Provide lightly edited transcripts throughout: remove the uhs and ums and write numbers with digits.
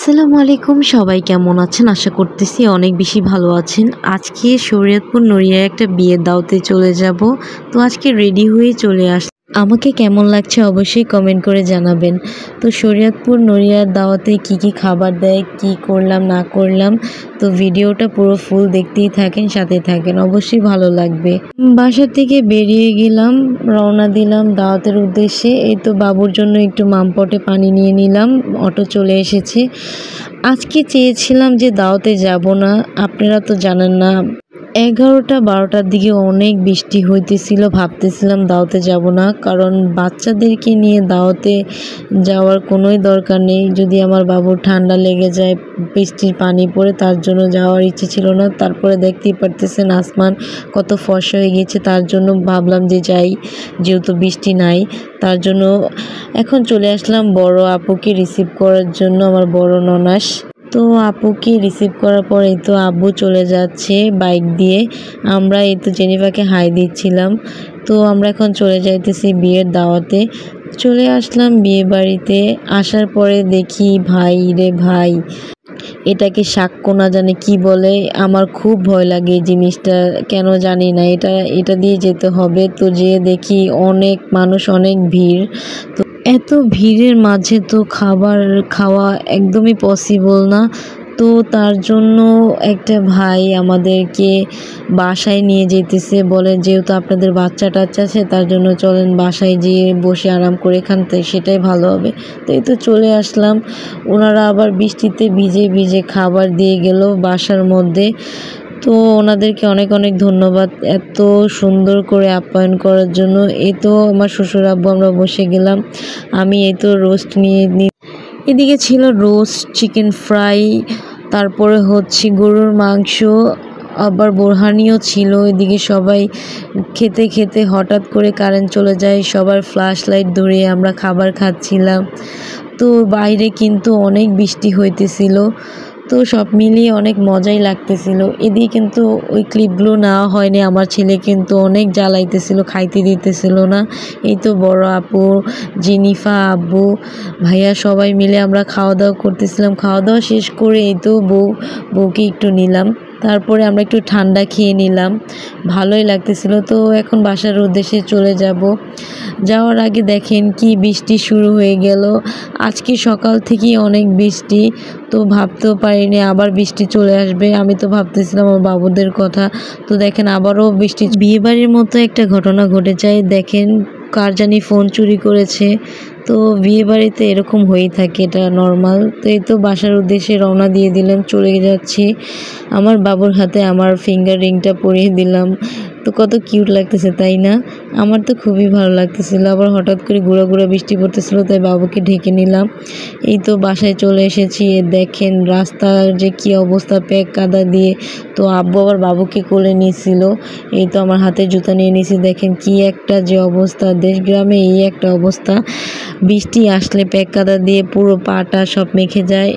আসসালামু আলাইকুম, সবাই কেমন আছেন? আশা করতেছি অনেক বেশি ভালো আছেন। আজকে শরীয়তপুর নড়িয়ায় একটা বিয়ের দাওয়াতে চলে যাব। তো আজকে রেডি হয়ে চলে আমাকে কেমন লাগছে অবশ্যই কমেন্ট করে জানাবেন। তো শরীয়তপুর নড়িয়ার দাওয়াতে কি খাবার দেয়, কি করলাম না করলাম, তো ভিডিওটা পুরো ফুল দেখতেই থাকেন, সাথে থাকেন, অবশ্যই ভালো লাগবে। বাসা থেকে বেরিয়ে গেলাম, রওনা দিলাম দাওয়াতের উদ্দেশ্যে। এই তো বাবুর জন্য একটু মামপটে পানি নিয়ে নিলাম, অটো চলে এসেছে। আজকে চেয়েছিলাম যে দাওয়াতে যাব না, আপনারা তো জানেন না 11টা-12টার দিকে অনেক বৃষ্টি হইতেছিল, ভাবতেছিলাম দাওয়াতে যাব না, কারণ বাচ্চাদেরকে নিয়ে দাওয়াতে যাওয়ার কোনোই দরকার নেই। যদি আমার বাবুর ঠান্ডা লেগে যায়, বৃষ্টির পানি পড়ে, তার জন্য যাওয়ার ইচ্ছে ছিল না। তারপরে দেখতেই পারতেছেন আসমান কত ফর্সা হয়ে গেছে, তার জন্য ভাবলাম যে যাই, যেহেতু বৃষ্টি নাই। তার জন্য এখন চলে আসলাম বড় আপুকে রিসিভ করার জন্য, আমার বড় ননাস। তো আপুকে রিসিভ করার পর এই তো আব্বু চলে যাচ্ছে বাইক দিয়ে। আমরা এই তো জেনিফাকে হাই দিচ্ছিলাম। তো আমরা এখন চলে যাইতেছি বিয়ের দাওয়াতে। চলে আসলাম বিয়ে বাড়িতে। আসার পরে দেখি ভাই রে ভাই, এটাকে সাক্ষ্য না জানে কি বলে, আমার খুব ভয় লাগে এই জিনিসটা, কেন জানি না। এটা দিয়ে যেতে হবে। তো যেয়ে দেখি অনেক মানুষ, অনেক ভিড়। তো এত ভিড়ের মাঝে তো খাবার খাওয়া একদমই পসিবল না। তো তার জন্য একটা ভাই আমাদেরকে বাসায় নিয়ে যেতেছে, বলে যেহেতু আপনাদের বাচ্চা টাচ্চা আছে, তার জন্য চলেন বাসায় যেয়ে বসে আরাম করে খান, সেটাই ভালো হবে। তো এই তো চলে আসলাম। ওনারা আবার বৃষ্টিতে ভিজে ভিজে খাবার দিয়ে গেল বাসার মধ্যে। তো ওনাদেরকে অনেক অনেক ধন্যবাদ এত সুন্দর করে আপ্যায়ন করার জন্য। এই তো আমার শ্বশুর আব্বু, আমরা বসে গেলাম। আমি এই তো রোস্ট নিয়ে এদিকে ছিল রোস্ট, চিকেন ফ্রাই, তারপরে হচ্ছে গরুর মাংস, আবার বোরহানিও ছিল। এদিকে সবাই খেতে খেতে হঠাৎ করে কারেন্ট চলে যায়, সবার ফ্ল্যাশ লাইট ধরিয়ে আমরা খাবার খাচ্ছিলাম। তো বাইরে কিন্তু অনেক বৃষ্টি হইতেছিল, তো সব মিলিয়ে অনেক মজাই লাগতেছিল। এদিকে কিন্তু ওই ক্লিপগুলো নেওয়া হয়নি, আমার ছেলে কিন্তু অনেক জ্বালাইতেছিল, খাইতে দিতেছিল না। এই তো বড় আপু, জেনিফা, আব্বু, ভাইয়া সবাই মিলে আমরা খাওয়া দাওয়া করতেছিলাম। খাওয়া দাওয়া শেষ করে এই তো বউকে একটু নিলাম, তারপরে আমরা একটু ঠান্ডা খেয়ে নিলাম, ভালোই লাগতেছিল। তো এখন বাসার উদ্দেশ্যে চলে যাব। যাওয়ার আগে দেখেন কি বৃষ্টি শুরু হয়ে গেল। আজকে সকাল থেকেই অনেক বৃষ্টি, তো ভাবতেও পারিনি আবার বৃষ্টি চলে আসবে। আমি তো ভাবতেছিলাম আমার বাবুদের কথা। তো দেখেন আবারও বৃষ্টি। বিয়েবাড়ির মতো একটা ঘটনা ঘটে যায়। দেখেন কার জানি ফোন চুরি করেছে। তো বিয়ে বাড়িতে এরকম হয়েই থাকে, এটা নর্মাল। তো এই তো বাসার উদ্দেশ্যে রওনা দিয়ে দিলাম, চলে যাচ্ছি। আমার বাবুর হাতে আমার ফিঙ্গার রিংটা পরিয়ে দিলাম। তো কত কিউট লাগতেছে, তাই না? আমার তো খুবই ভালো লাগতেছিল। আবার হঠাৎ করে গুঁড়া গুঁড়া বৃষ্টি পড়তেছিল, তাই বাবুকে ঢেকে নিলাম। এই তো বাসায় চলে এসেছি। দেখেন রাস্তার যে কি অবস্থা, প্যাক কাদা দিয়ে। তো আব্বু আবার বাবুকে কোলে নিয়েছিল। এই তো আমার হাতে জুতা নিয়ে নিয়েছি। দেখেন কি একটা যে অবস্থা, দেশ গ্রামে এই একটা অবস্থা। বৃষ্টি আসলে প্যাক কাদা দিয়ে পুরো পাটা সব মেখে যায়।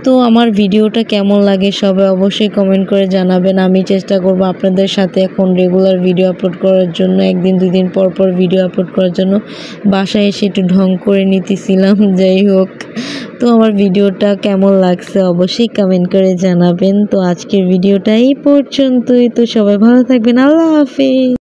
তো আমার ভিডিওটা কেমন লাগে সবাই অবশ্যই কমেন্ট করে জানাবেন। আমি চেষ্টা করব আপনাদের সাথে এখন রেগুলার ভিডিও আপলোড করার জন্য, একদিন দুদিন পর পর ভিডিও আপলোড করার জন্য। বাসায় এসে একটু ঢং করে নিতেছিলাম, যাই হোক। তো আমার ভিডিওটা কেমন লাগছে অবশ্যই কমেন্ট করে জানাবেন। তো আজকের ভিডিওটা এই পর্যন্তই। তো সবাই ভালো থাকবেন, আল্লাহ হাফেজ।